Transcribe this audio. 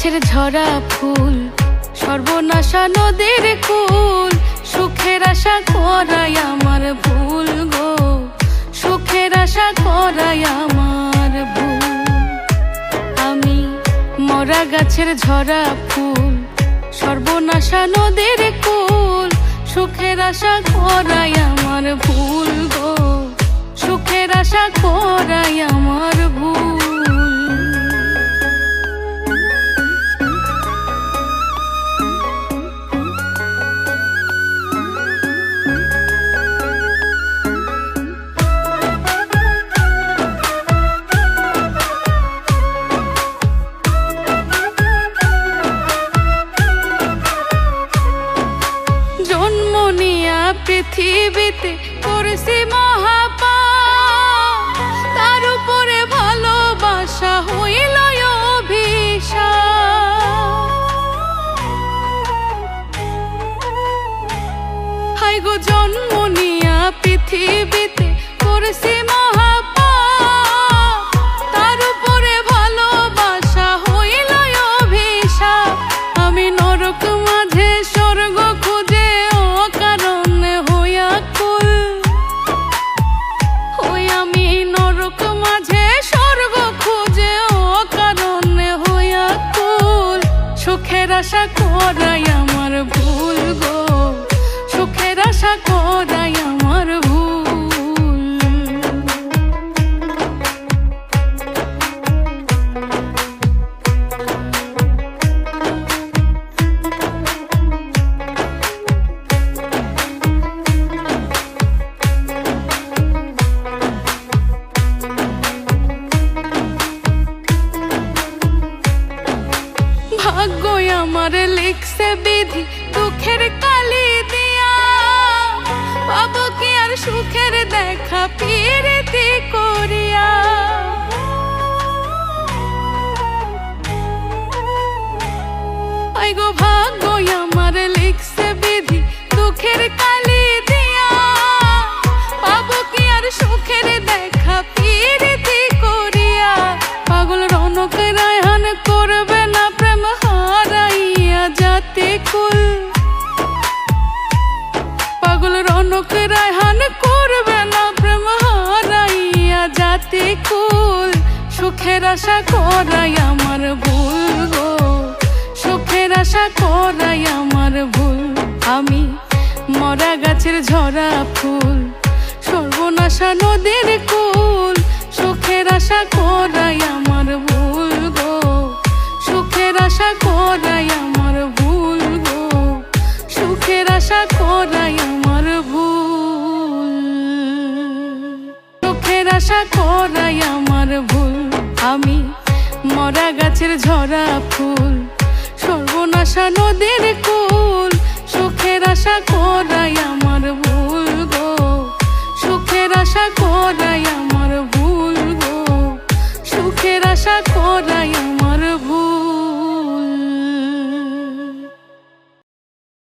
গাছের ঝরা ফুল, সর্বনাশা নদীর কুল, সুখের আশা করাই আমার ভুল গো, সুখের আশা করাই আমার ভুল। আমি মরা গাছের ঝরা ফুল, সর্বনাশা নদীর কুল, সুখের আশা করাই আমার ভুল গো, সুখের আশা করাই আমার ভুল। জন্ম নিয়া পৃথিবীতে করেছি মহাপাপ, তার উপরে ভালোবাসা হইল অভিশাপ। হায় গো জন্ম নিয়া পৃথিবীতে করেছি মহাপাপ, তার উপরে ভালোবাসা হইল অভিশাপ। আমি নরক মাঝে স্বর্গ খুঁজে অকারণে হইয়া কুল, ওই আমি নরক মাঝে স্বর্গ খুঁজে অকারণে হইয়া কুল। সুখের আশা করাই আমার ভুল গো, সুখের আশা করাই আমার ভুল। ভাগ্যই আমার লিখছে বিধি দুঃখের কালি দিয়া, পাবো কি আর সুখের দেখা পিরিতি করিয়া। আই গো ভাগ্যই আমার লিখছে বিধি দুঃখের কালি দিয়া, পাবো কি আর সুখের দেখা পিরিতি করিয়া। পাগল রনক রায়হান করবে না প্রেম হারাইয়া জাতি কুল, পাগল রনক রায়হান করবে না প্রেম হারাইয়া জাতি কুল। সুখের আশা করাই আমার ভুল গো, সুখের আশা করাই আমার ভুল। আমি মরা গাছের ঝরা ফুল, সর্বনাশা নদীর কুল, সুখের আশা করাই আমার ভুল গো, সুখের আশা করাই আমার ভুল গো, সুখের আশা করাই আমার ভুল, সুখের আশা করাই আমার ভুল। আমি মরা গাছের ঝরা ফুল, সর্বনাশা নদীর কুল, সুখের আশা করাই আমার ভুল গো, সুখের আশা করাই আমার ভুল গো, সুখের আশা করাই